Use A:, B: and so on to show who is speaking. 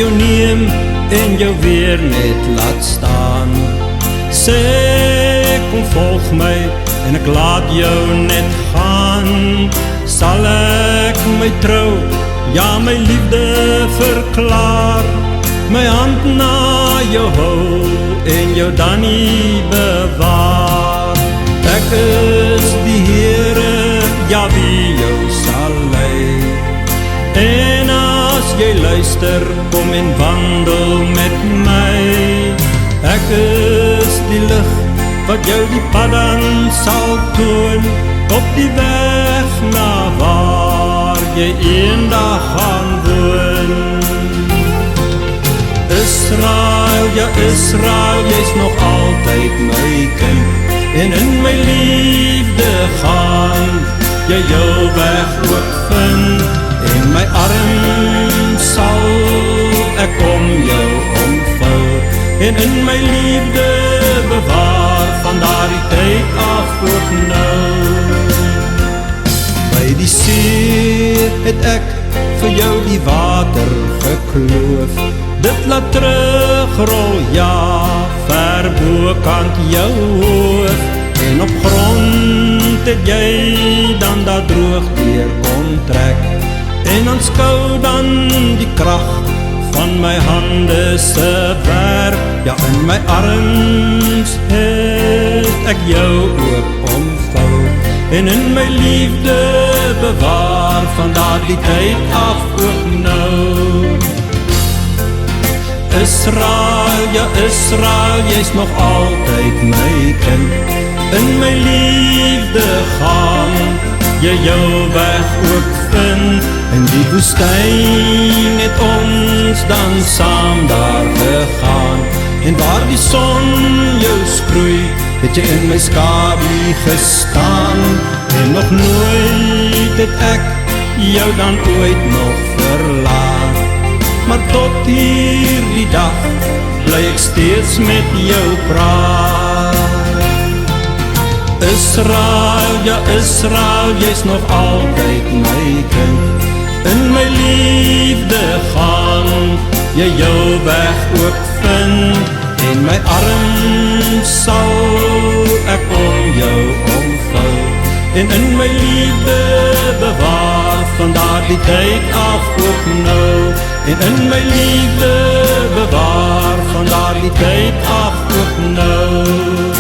A: jou neem en jou weer net laat staan. Sê kom volg my en ek laat jou net gaan. Sal ek my trou, ja my liefde verklaar, my hand na jou hou en jou dan nie bewaar. Ek is die Heere, ja wie jou sal lei. En as jy luister, kom en wandel met my. Ek is die lig wat jou die pad dan sal toon, op die weg na waar jy eendag gaan woon. Israel, ja Israel, jy's nog altyd my kind, en in my liefde gaan jy jou weg ook vind, en my arm sal ek om jou omvou, en in my liefde bewaar, van daardie tyd af ook nou. By die see het ek vir jou die water gekloof, dit laat terugrol, ja, ver bokant jou hoof, en op grond het jy dan daar droog deur kom trek, en aanskou dan die krag van my hande se werk, ja in my arms het ek jou ook omvou, en in my liefde bewaar, van daardie tyd af ook nou. Israel, ja Israel, jy's nog altyd my kind, in my liefde gaan jy jou weg ook vind, in die woestyn het ons dan saam daar gegaan, en waar die son jou skroei, het jy in my skadu gestaan, en nog nooit het ek jou dan ooit nog verlaat, maar tot hierdie dag bly ek steeds met jou praat. Israel, ja Israel, jy's nog altyd my kind, in my liefde gaan jy jou weg ook vind, en my arm sal ek om jou omvou, en in my liefde bewaar, van daardie tyd af ook nou, en in my liefde bewaar, van daardie tyd af ook nou.